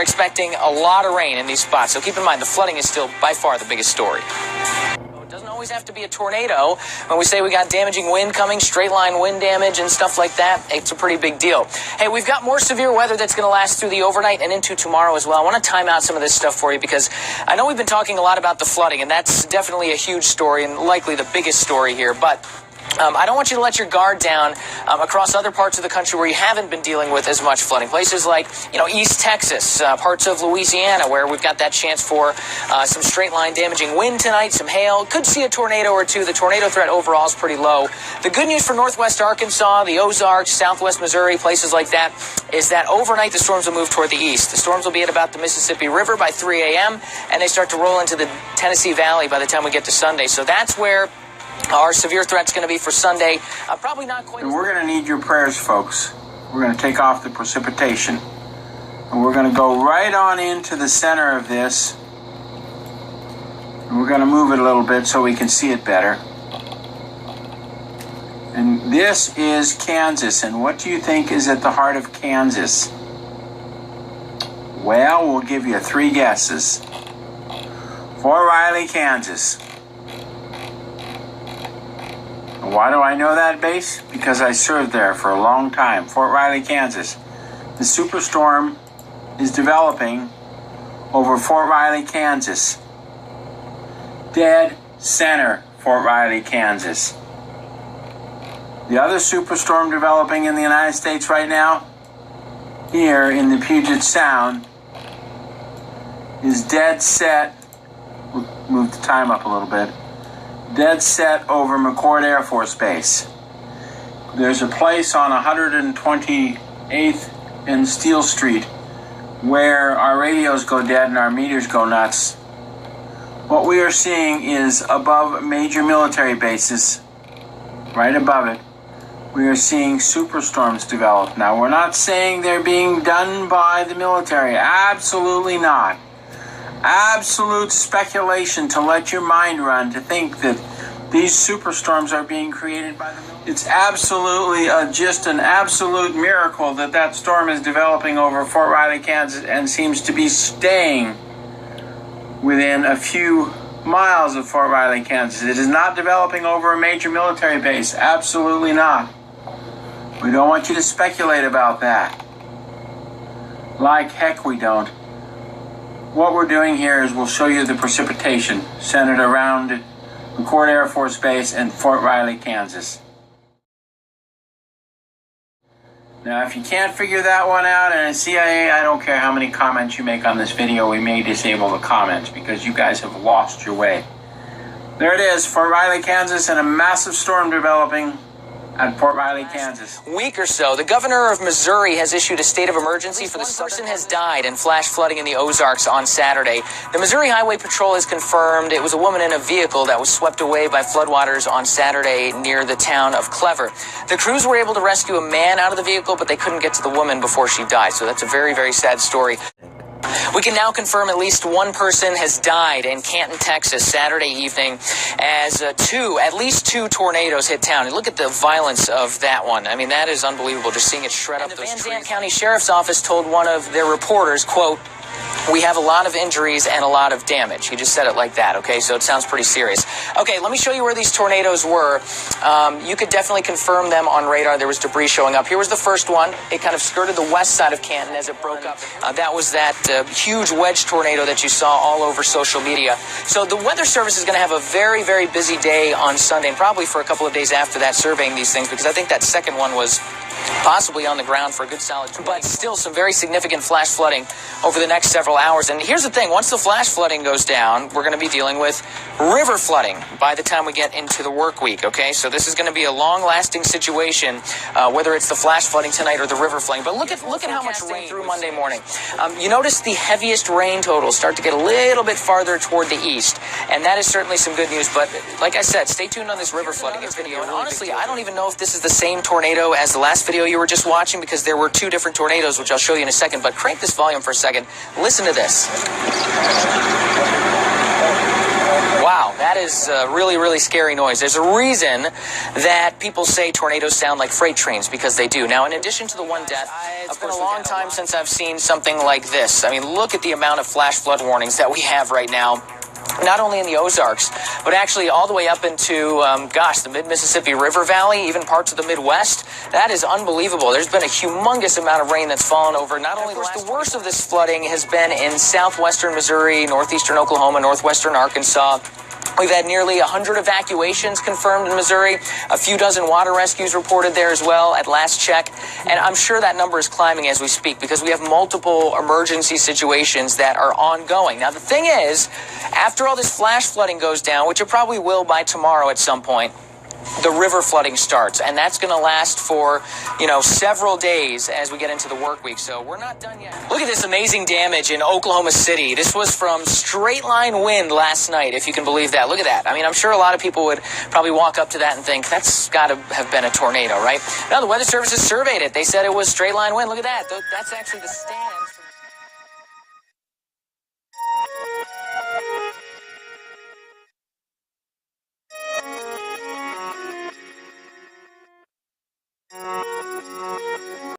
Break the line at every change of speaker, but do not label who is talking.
expecting a lot of rain in these spots. So keep in mind, the flooding is still by far the biggest story. It doesn't always have to be a tornado. When we say we got damaging wind coming, straight line wind damage and stuff like that, it's a pretty big deal. Hey, we've got more severe weather that's going to last through the overnight and into tomorrow as well. I want to time out some of this stuff for you because I know we've been talking a lot about the flooding, and that's definitely a huge story and likely the biggest story here. But I don't want you to let your guard down across other parts of the country where you haven't been dealing with as much flooding. Places like, East Texas, parts of Louisiana, where we've got that chance for some straight line damaging wind tonight, some hail. Could see a tornado or two. The tornado threat overall is pretty low. The good news for northwest Arkansas, the Ozarks, southwest Missouri, places like that, is that overnight the storms will move toward the east. The storms will be at about the Mississippi River by 3 a.m., and they start to roll into the Tennessee Valley by the time we get to Sunday. So that's where our severe threat's going to be for Sunday. Probably not quite.
And we're going to need your prayers, folks. We're going to take off the precipitation. And we're going to go right on into the center of this. And we're going to move it a little bit so we can see it better. And this is Kansas. And what do you think is at the heart of Kansas? Well, we'll give you 3 guesses. Fort Riley, Kansas. Why do I know that base? Because I served there for a long time. Fort Riley, Kansas. The superstorm is developing over Fort Riley, Kansas. Dead center, Fort Riley, Kansas. The other superstorm developing in the United States right now, here in the Puget Sound, is dead set. We'll move the time up a little bit. Dead set over McCord Air Force Base. There's a place on 128th and Steel Street where our radios go dead and our meters go nuts. What we are seeing is above major military bases, right above it, we are seeing superstorms develop. Now, we're not saying they're being done by the military. Absolutely not. Absolute speculation to let your mind run to think that these superstorms are being created by the military. It's absolutely just an absolute miracle that that storm is developing over Fort Riley, Kansas, and seems to be staying within a few miles of Fort Riley, Kansas. It is not developing over a major military base. Absolutely not. We don't want you to speculate about that. Like heck we don't. What we're doing here is we'll show you the precipitation centered around McCord Air Force Base and Fort Riley, Kansas. Now, if you can't figure that one out, and CIA, I don't care how many comments you make on this video, we may disable the comments because you guys have lost your way. There it is, Fort Riley, Kansas, and a massive storm developing at Fort Riley, Kansas.
Week or so, the governor of Missouri has issued a state of emergency for the one person has died in flash flooding in the Ozarks on Saturday. The Missouri Highway Patrol has confirmed it was a woman in a vehicle that was swept away by floodwaters on Saturday near the town of Clever. The crews were able to rescue a man out of the vehicle, but they couldn't get to the woman before she died. So that's a very, very sad story. We can now confirm at least one person has died in Canton, Texas, Saturday evening as at least two tornadoes hit town. And look at the violence of that one. I mean, that is unbelievable, just seeing it shred up those trees. The Van Zandt County Sheriff's Office told one of their reporters, quote, "We have a lot of injuries and a lot of damage." He just said it like that, okay? So it sounds pretty serious. Okay, let me show you where these tornadoes were. You could definitely confirm them on radar. There was debris showing up. Here was the first one. It kind of skirted the west side of Canton as it broke up. That was that huge wedge tornado that you saw all over social media. So the Weather Service is going to have a very, very busy day on Sunday, and probably for a couple of days after that, surveying these things, because I think that second one was possibly on the ground for a good solid 2 but still some very significant flash flooding over the next several hours. And here's the thing, once the flash flooding goes down, we're going to be dealing with river flooding by the time we get into the work week, okay? So this is going to be a long-lasting situation, whether it's the flash flooding tonight or the river flooding. But look at how much rain through Monday morning. You notice the heaviest rain totals start to get a little bit farther toward the east, and that is certainly some good news. But like I said, stay tuned on this river flooding video. And honestly, I don't even know if this is the same tornado as the last video you were just watching, because there were two different tornadoes, which I'll show you in a second. But crank this volume for a second. Listen to this. Wow, that is a really, really scary noise. There's a reason that people say tornadoes sound like freight trains, because they do. Now, in addition to the one death, it's been a long time since I've seen something like this. I mean, look at the amount of flash flood warnings that we have right now. Not only in the Ozarks, but actually all the way up into, the mid-Mississippi River Valley, even parts of the Midwest. That is unbelievable. There's been a humongous amount of rain that's fallen over. Not only the worst of this flooding has been in southwestern Missouri, northeastern Oklahoma, northwestern Arkansas. We've had nearly 100 evacuations confirmed in Missouri, a few dozen water rescues reported there as well at last check, and I'm sure that number is climbing as we speak because we have multiple emergency situations that are ongoing. Now, the thing is, after all this flash flooding goes down, which it probably will by tomorrow at some point, the river flooding starts, and that's going to last for, several days as we get into the work week, so we're not done yet. Look at this amazing damage in Oklahoma City. This was from straight line wind last night, if you can believe that. Look at that. I mean, I'm sure a lot of people would probably walk up to that and think, that's got to have been a tornado, right? No, the Weather Services surveyed it. They said it was straight line wind. Look at that. That's actually the stands.